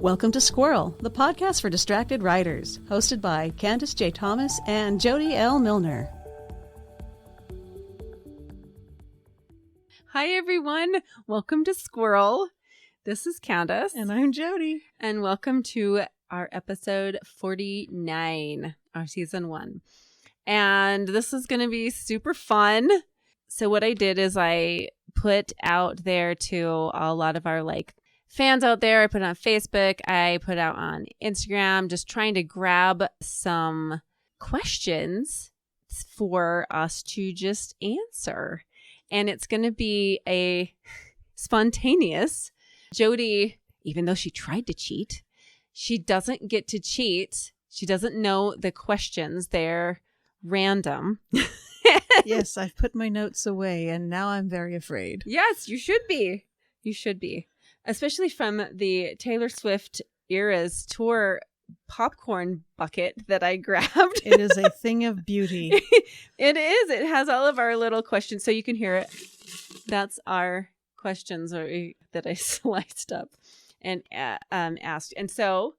Welcome to Squirrel, the podcast for distracted writers, hosted by Candace J. Thomas and Jody L. Milner. Hi, everyone. Welcome to Squirrel. This is Candace. And I'm Jody. And welcome to our episode 49, our season 1. And this is going to be super fun. So what I did is I put out there to a lot of our fans out there. I put it on Facebook. I put it out on Instagram, just trying to grab some questions for us to just answer. And it's going to be a spontaneous. Jody, even though she tried to cheat, she doesn't get to cheat. She doesn't know the questions. They're random. Yes, I've put my notes away and now I'm very afraid. Yes, you should be. You should be. Especially from the Taylor Swift Eras tour popcorn bucket that I grabbed. It is a thing of beauty. It is. It has all of our little questions, so you can hear it. That's our questions that I sliced up and asked. And so,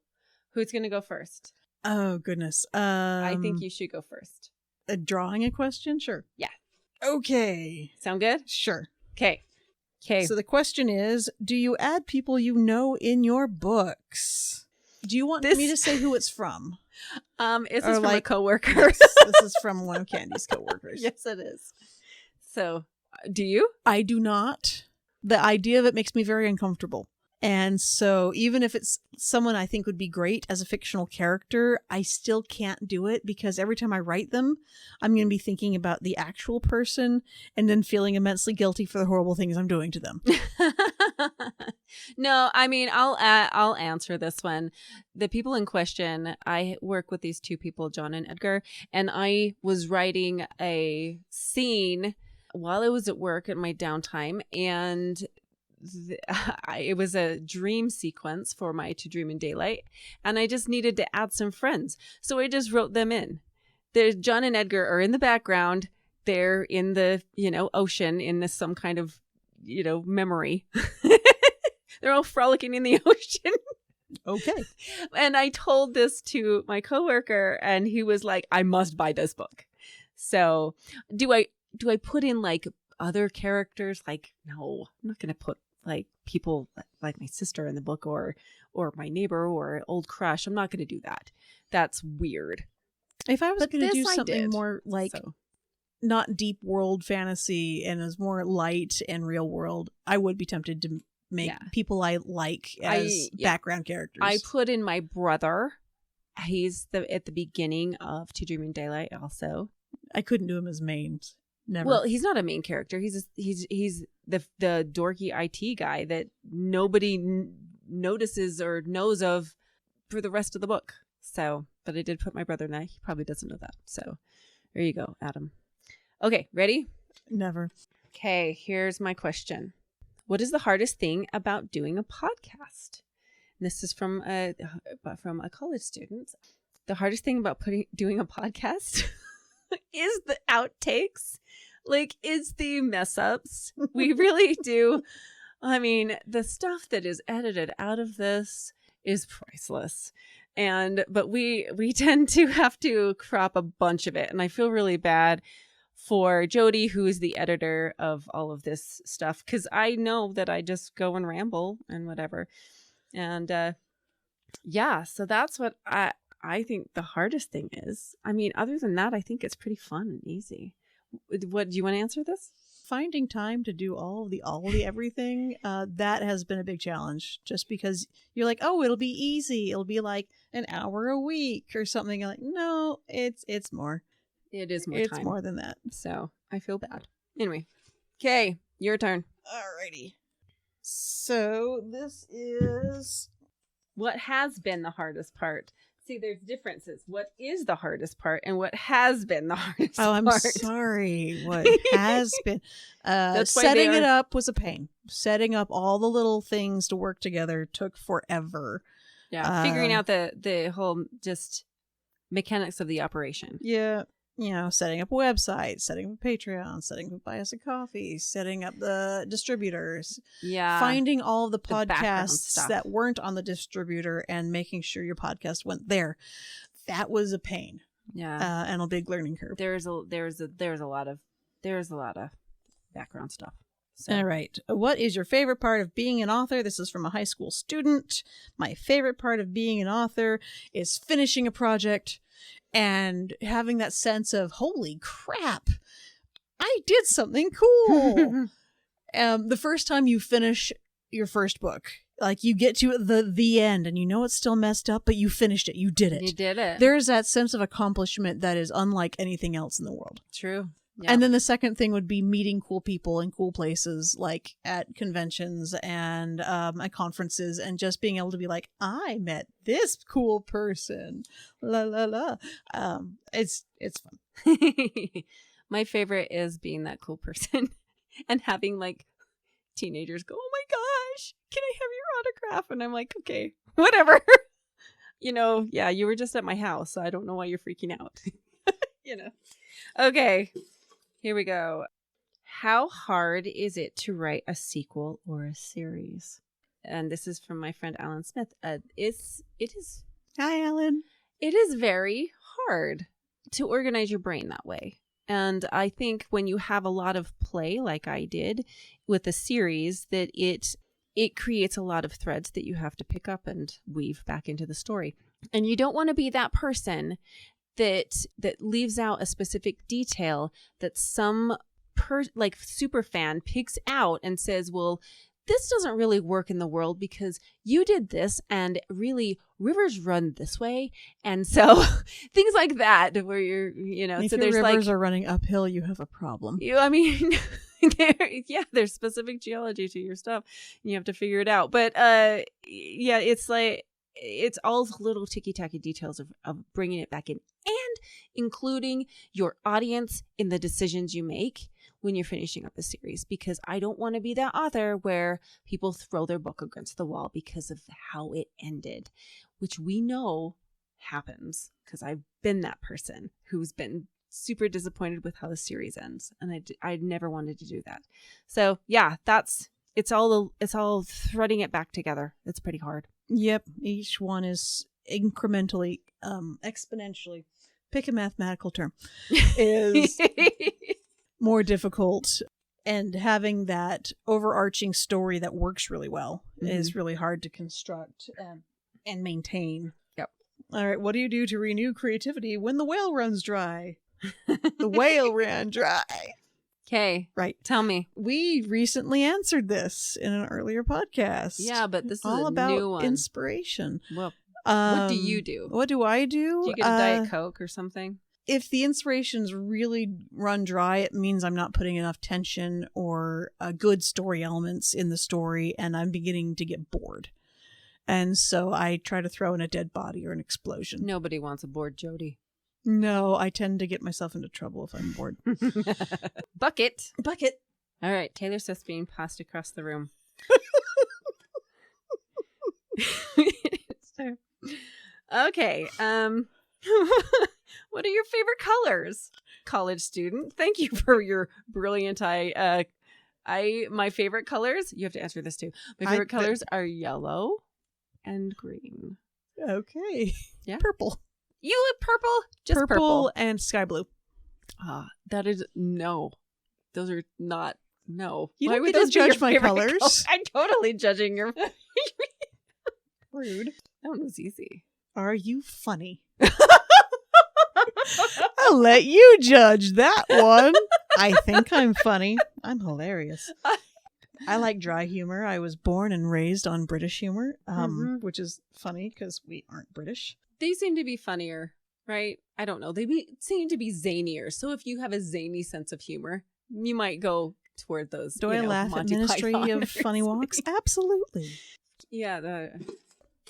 who's going to go first? Oh, goodness. I think you should go first. Drawing a question? Sure. Yeah. Okay. Sound good? Sure. Okay. So the question is, do you add people you know in your books? Do you want me to say who it's from? This is from a coworker. Yes, this is from one of Candy's coworkers. Yes, it is. So, do you? I do not. The idea of it makes me very uncomfortable. And so even if it's someone I think would be great as a fictional character, I still can't do it because every time I write them, I'm going to be thinking about the actual person and then feeling immensely guilty for the horrible things I'm doing to them. No, I mean, I'll answer this one. The people in question, I work with these two people, John and Edgar, and I was writing a scene while I was at work at my downtime, and it was a dream sequence for my To Dream in Daylight, and I just needed to add some friends. So I just wrote them in. John and Edgar are in the background. They're in the, ocean in some kind of, memory. They're all frolicking in the ocean. Okay. And I told this to my coworker, and he was like, I must buy this book. So do I put in other characters? No, I'm not going to put people like my sister in the book or my neighbor or old crush. I'm not going to do that. That's weird. If I was going to do something more so. Not deep world fantasy and is more light and real world, I would be tempted to make people I like as background characters. I put in my brother. He's at the beginning of To Dream in Daylight also. I couldn't do him as mains. Never. Well, he's not a main character. He's the dorky IT guy that nobody notices or knows of for the rest of the book. So, but I did put my brother in that. He probably doesn't know that. So, there you go, Adam. Okay, ready? Never. Okay, here's my question. What is the hardest thing about doing a podcast? And this is from a college student. The hardest thing about doing a podcast is the outtakes. Is the mess ups. We really do. I mean, the stuff that is edited out of this is priceless. But we tend to have to crop a bunch of it. And I feel really bad for Jody, who is the editor of all of this stuff, because I know that I just go and ramble and whatever. And so that's what I think the hardest thing is. I mean, other than that, I think it's pretty fun and easy. What do you want to answer this? Finding time to do all the everything, that has been a big challenge. Just because you're like, oh, it'll be easy. It'll be like an hour a week or something. You're like, no, it's more. It is more time. It's more than that. So I feel bad. Anyway, okay, your turn. Alrighty. So this is what has been the hardest part. See, there's differences. What is the hardest part and what has been the hardest part? Oh, I'm sorry. What has been. Setting it up was a pain. Setting up all the little things to work together took forever. Yeah, figuring out the whole just mechanics of the operation. Yeah. setting up a website, setting up a Patreon, setting up Buy Us a Coffee, setting up the distributors. Yeah. Finding all the background podcasts stuff that weren't on the distributor and making sure your podcast went there. That was a pain. Yeah. And a big learning curve. There's a lot of background stuff. So. All right. What is your favorite part of being an author? This is from a high school student. My favorite part of being an author is finishing a project and having that sense of, holy crap, I did something cool. The first time you finish your first book, like you get to the end and it's still messed up, but you finished it. You did it. You did it. There's that sense of accomplishment that is unlike anything else in the world. True. Yeah. And then the second thing would be meeting cool people in cool places, like at conventions and at conferences, and just being able to be like, I met this cool person. La la la. It's fun. My favorite is being that cool person and having like teenagers go, oh my gosh, can I have your autograph? And I'm like, okay, whatever. Yeah, you were just at my house, so I don't know why you're freaking out. Okay. Here we go. How hard is it to write a sequel or a series? And this is from my friend Alan Smith. It is. Hi, Alan. It is very hard to organize your brain that way. And I think when you have a lot of play, like I did with a series, that it creates a lot of threads that you have to pick up and weave back into the story. And you don't want to be that person that leaves out a specific detail that some super fan picks out and says, well, this doesn't really work in the world because you did this and really rivers run this way. And so things like that where you're, if so your there's rivers are running uphill, you have a problem. There's specific geology to your stuff. You have to figure it out. But it's like, it's all little ticky-tacky details of bringing it back in and including your audience in the decisions you make when you're finishing up a series, because I don't want to be that author where people throw their book against the wall because of how it ended, which we know happens because I've been that person who's been super disappointed with how the series ends, and I never wanted to do that. So yeah, it's all threading it back together. It's pretty hard. Yep. Each one is incrementally, exponentially, pick a mathematical term, is more difficult. And having that overarching story that works really well is really hard to construct and maintain. Yep. All right. What do you do to renew creativity when the well runs dry? The whale ran dry. Okay. Right. Tell me. We recently answered this in an earlier podcast. Yeah, but this is all a about new one. Inspiration. Well, what do you do? What do I do? Do you get a Diet Coke or something? If the inspirations really run dry, it means I'm not putting enough tension or good story elements in the story, and I'm beginning to get bored. And so I try to throw in a dead body or an explosion. Nobody wants a bored Jody. No, I tend to get myself into trouble if I'm bored. Bucket. All right, Taylor Swift's being passed across the room. Okay. What are your favorite colors? College student. Thank you for your brilliant my favorite colors, you have to answer this too. My favorite colors are yellow and green. Okay. Yeah. Purple. You look purple? Just purple and sky blue. That is no. Those are not no. You Why don't would get to those be your judge my favorite colors. color? I'm totally judging your Rude. That one was easy. Are you funny? I'll let you judge that one. I think I'm funny. I'm hilarious. I like dry humor. I was born and raised on British humor, which is funny because we aren't British. They seem to be funnier, right? I don't know. They seem to be zanier. So if you have a zany sense of humor, you might go toward those. Do I laugh at Ministry of Funny Walks? Absolutely. Yeah.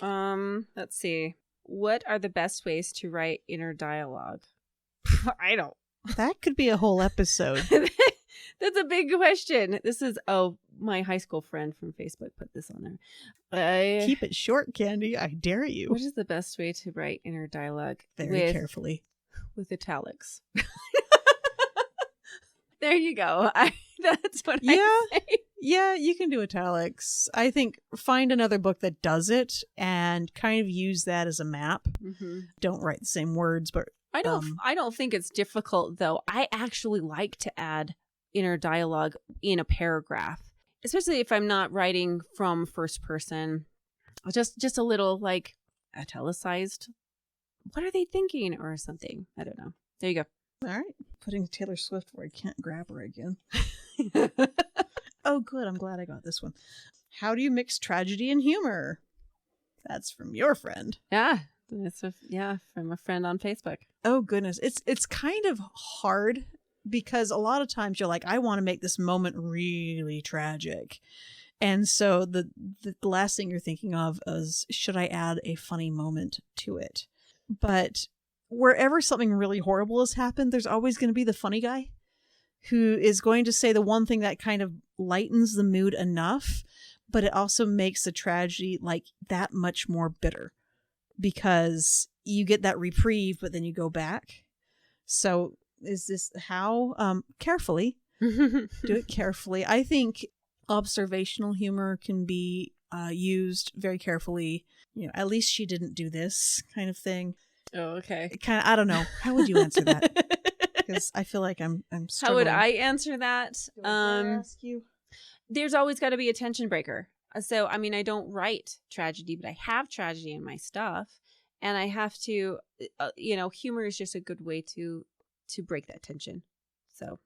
Let's see. What are the best ways to write inner dialogue? I don't. That could be a whole episode. That's a big question. This is, my high school friend from Facebook put this on there. Keep it short, Candy. I dare you. What is the best way to write inner dialogue? Very carefully. with italics. There you go. That's what Yeah. I say. Yeah, you can do italics. I think find another book that does it and kind of use that as a map. Mm-hmm. Don't write the same words, but I don't think it's difficult though. I actually like to add inner dialogue in a paragraph, especially if I'm not writing from first person. Just a little like italicized. What are they thinking or something? I don't know. There you go. all right. Putting Taylor Swift where I can't grab her again. Oh, good. I'm glad I got this one. How do you mix tragedy and humor? That's from your friend. Yeah. From a friend on Facebook. Oh, goodness. It's kind of hard because a lot of times you're like, I want to make this moment really tragic. And so the last thing you're thinking of is, should I add a funny moment to it? But wherever something really horrible has happened, there's always going to be the funny guy who is going to say the one thing that kind of lightens the mood enough, but it also makes the tragedy like that much more bitter because you get that reprieve, but then you go back. So is this how? Carefully. Do it carefully. I think observational humor can be used very carefully. You know, at least she didn't do this kind of thing. Oh, okay. Kind of, I don't know. How would you answer that? Because I feel like I'm struggling. How would I answer that? Ask you. There's always got to be a tension breaker. So, I mean, I don't write tragedy, but I have tragedy in my stuff. And I have to, humor is just a good way to break that tension. So,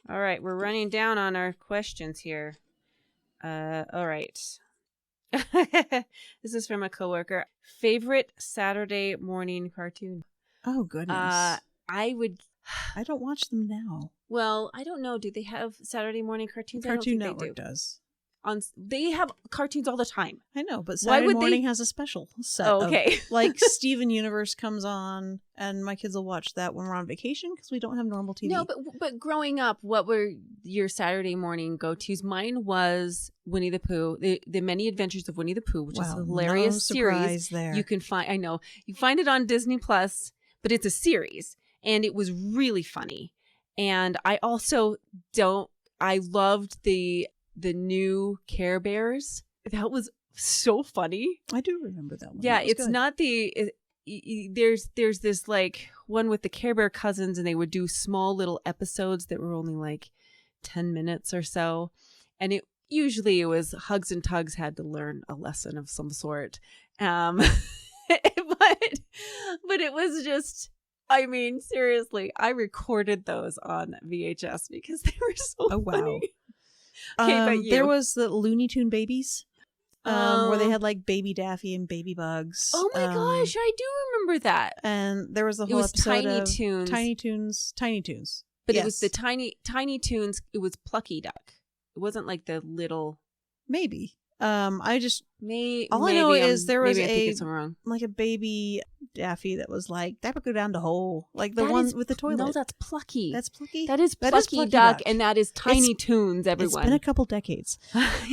all right, we're running down on our questions here. All right. This is from a coworker. Favorite Saturday morning cartoon? Oh, goodness. I don't watch them now. Well, I don't know. Do they have Saturday morning cartoons? Cartoon I don't think Network does. They have cartoons all the time. I know, but Saturday morning has a special set. Oh, okay. Like Steven Universe comes on, and my kids will watch that when we're on vacation because we don't have normal TV. No, but growing up, what were your Saturday morning go-tos? Mine was Winnie the Pooh, the Many Adventures of Winnie the Pooh, which is a hilarious series. There. You can find it on Disney Plus, but it's a series, and it was really funny. And I also I loved the new Care Bears. That was so funny. I do remember that one. Yeah, it's good. Not there's this like one with the Care Bear cousins, and they would do small little episodes that were only like 10 minutes or so. And it was Hugs and Tugs had to learn a lesson of some sort. But it was just, I mean, seriously, I recorded those on VHS because they were so funny. Okay, but there was the Looney Tune Babies, where they had like Baby Daffy and Baby Bugs. Oh my gosh, I do remember that. And there was the whole episode Tiny of Toons. Tiny Toons. But It was the Tiny Toons. It was Plucky Duck. It wasn't like the little. Maybe. I just all I know is there was a baby Daffy that was like that would go down the hole, like the one with the toilet. No, that's Plucky. That's Plucky. That is Plucky Duck, and that is Tiny Toons. Everyone, it's been a couple decades.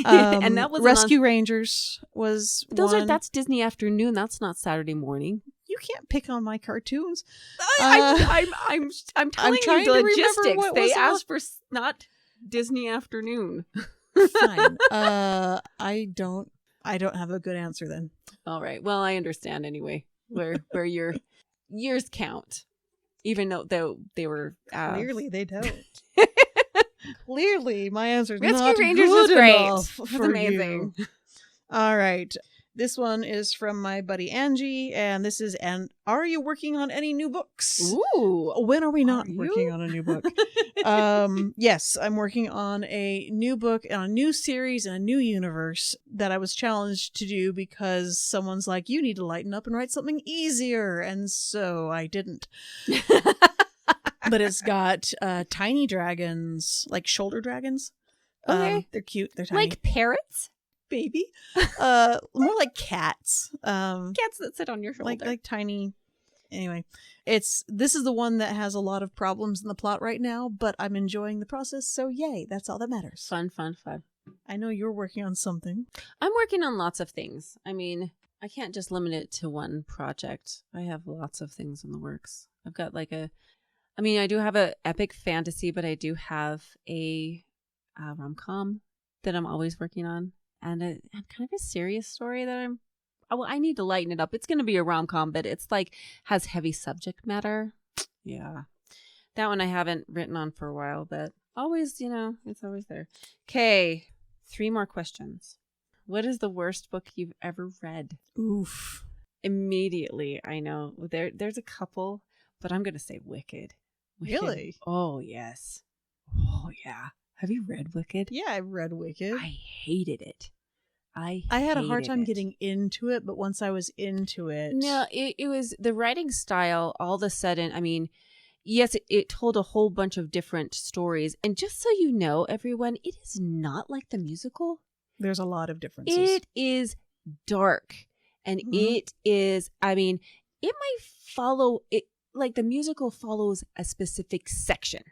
And that was Rescue Rangers was that's Disney Afternoon. That's not Saturday morning. You can't pick on my cartoons. I'm telling you the logistics. They asked for not Disney Afternoon. Fine. I don't have a good answer then. All right. Well, I understand anyway. Where your years count, even though they were clearly they don't. Clearly, my answer is Rescue not Rangers good was great. enough for That's amazing. You. All right. This one is from my buddy Angie, and this is, and are you working on any new books? Ooh. When are we not working on a new book? Yes, I'm working on a new book and a new series and a new universe that I was challenged to do because someone's like, you need to lighten up and write something easier. And so I didn't. But it's got tiny dragons, like shoulder dragons. Okay. They're cute. They're tiny. Like parrots? Baby. More like cats. Cats that sit on your shoulder. Like tiny. Anyway, this is the one that has a lot of problems in the plot right now, but I'm enjoying the process, so yay, that's all that matters. Fun. I know you're working on something. I'm working on lots of things. I mean, I can't just limit it to one project. I have lots of things in the works. I've got like I do have a epic fantasy, but I do have a rom-com that I'm always working on, and kind of a serious story that I need to lighten it up. It's going to be a rom-com, but it's like has heavy subject matter. Yeah. That one I haven't written on for a while, but always, it's always there. Okay. 3 more questions. What is the worst book you've ever read? Oof. Immediately, I know. There's a couple, but I'm going to say Wicked. Really? Oh, yes. Oh, yeah. Have you read Wicked? Yeah, I've read Wicked. I hated it. I had a hard time getting into it, but once I was into it... No, it was the writing style all of a sudden, yes, it told a whole bunch of different stories. And just so you know, everyone, it is not like the musical. There's a lot of differences. It is dark. And it is, it might follow it, like the musical follows a specific section.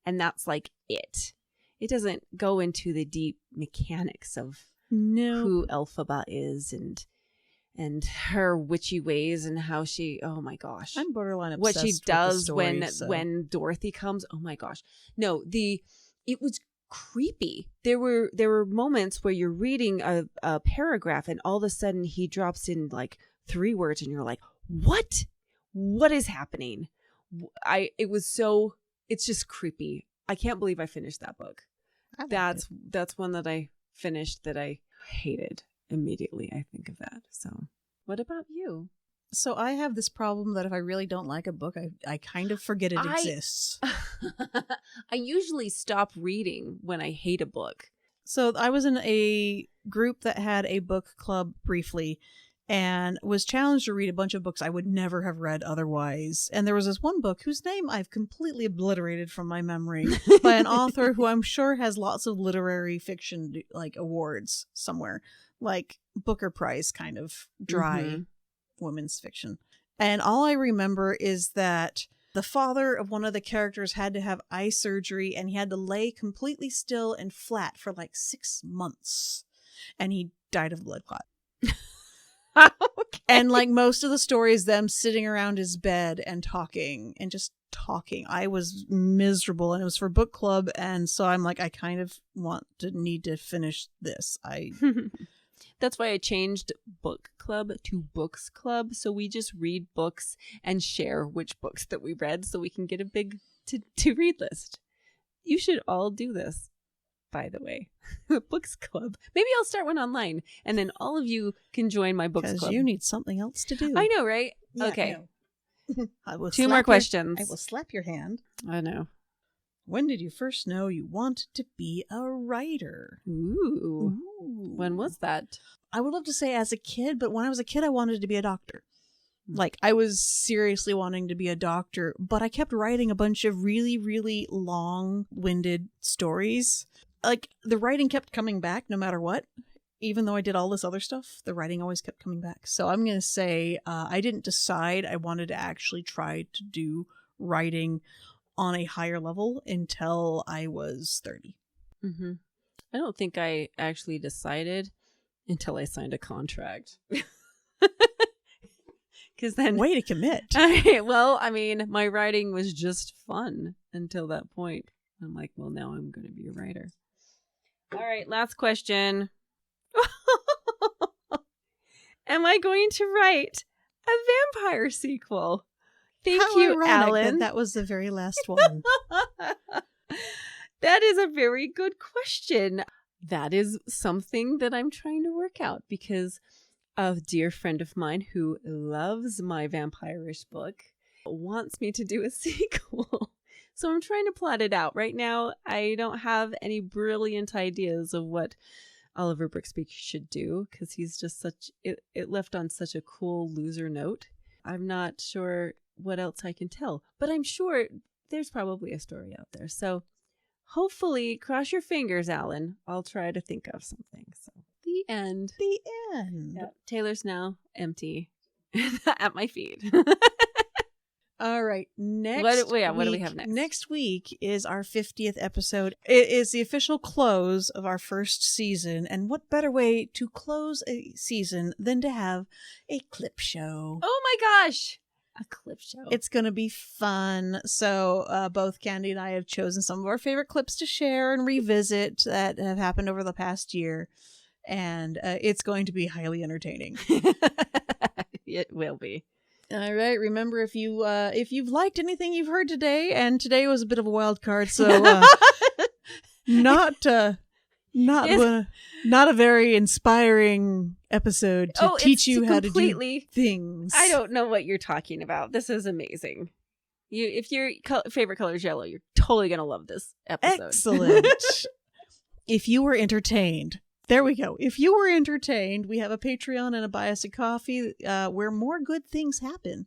And that's like it. It doesn't go into the deep mechanics of who Elphaba is and her witchy ways and how she, oh my gosh. I'm borderline obsessed what she does with the story, when Dorothy comes. Oh my gosh. No, it was creepy. There were moments where you're reading a paragraph and all of a sudden he drops in like 3 words and you're like, what is happening? It's just creepy. I can't believe I finished that book. That's one that I finished that I hated immediately. I think of that. So what about you? So I have this problem that if I really don't like a book, I kind of forget it exists. I usually stop reading when I hate a book. So I was in a group that had a book club briefly and was challenged to read a bunch of books I would never have read otherwise. And there was this one book whose name I've completely obliterated from my memory by an author who I'm sure has lots of literary fiction like awards somewhere, like Booker Prize kind of dry women's fiction. And all I remember is that the father of one of the characters had to have eye surgery and he had to lay completely still and flat for like 6 months. And he died of blood clot. Okay. And like most of the story is them sitting around his bed and talking and just talking. I was miserable and it was for book club. And so I'm like, I kind of need to finish this. That's why I changed book club to books club. So we just read books and share which books that we read so we can get a big to read list. You should all do this, by the way. Books club. Maybe I'll start one online and then all of you can join my books club. Because you need something else to do. I know, right? Yeah, okay. I will 2 more questions. I will slap your hand. I know. When did you first know you wanted to be a writer? Ooh. When was that? I would love to say as a kid, but when I was a kid, I wanted to be a doctor. Like, I was seriously wanting to be a doctor, but I kept writing a bunch of really, really long-winded stories. Like, the writing kept coming back no matter what. Even though I did all this other stuff, the writing always kept coming back. So I'm going to say I didn't decide I wanted to actually try to do writing on a higher level until I was 30. Mm-hmm. I don't think I actually decided until I signed a contract. Because then, way to commit. Well, I mean, my writing was just fun until that point. I'm like, well, now I'm going to be a writer. All right, last question. Am I going to write a vampire sequel? Thank you, Alan. That was the very last one. That is a very good question. That is something that I'm trying to work out because a dear friend of mine who loves my vampire-ish book wants me to do a sequel. So I'm trying to plot it out. Right now, I don't have any brilliant ideas of what Oliver Brixby should do because he's just it left on such a cool loser note. I'm not sure what else I can tell, but I'm sure there's probably a story out there. So hopefully, cross your fingers, Alan. I'll try to think of something. So the end. The end. Yep. Taylor's now empty at my feet. All right. What do we have next? Next week is our 50th episode. It is the official close of our first season. And what better way to close a season than to have a clip show? Oh my gosh. A clip show. It's going to be fun. So both Candy and I have chosen some of our favorite clips to share and revisit that have happened over the past year. And it's going to be highly entertaining. It will be. All right. Remember, if you've liked anything you've heard today, and today was a bit of a wild card, so not a very inspiring episode to teach you how to do things. I don't know what you're talking about. This is amazing. If your favorite color is yellow, you're totally gonna love this episode. Excellent. If you were entertained. There we go. If you were entertained, we have a Patreon and a Buy Us a Coffee where more good things happen.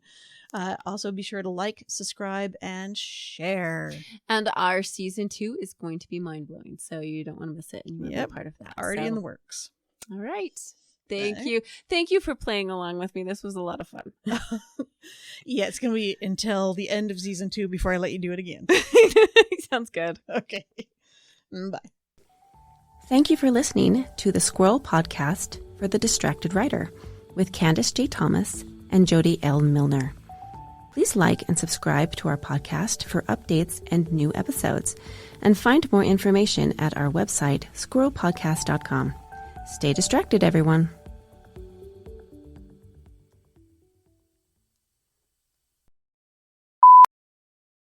Also, be sure to like, subscribe, and share. And our season 2 is going to be mind-blowing, so you don't want to miss it. And you want to be part of that. Already in the works. All right. Thank you. Thank you for playing along with me. This was a lot of fun. Yeah, it's going to be until the end of season 2 before I let you do it again. Sounds good. Okay. Bye. Thank you for listening to the Squirrel Podcast for the Distracted Writer with Candace J. Thomas and Jody L. Milner. Please like and subscribe to our podcast for updates and new episodes, and find more information at our website, squirrelpodcast.com. Stay distracted, everyone.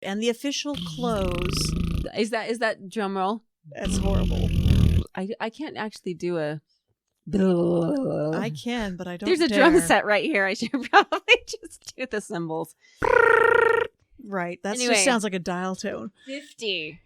And the official close. Is that drum roll? That's horrible. I can't actually do a. I can, but I don't. There's a drum set right here. I should probably just do the cymbals. Right. That Anyway. just sounds like a dial tone. 50.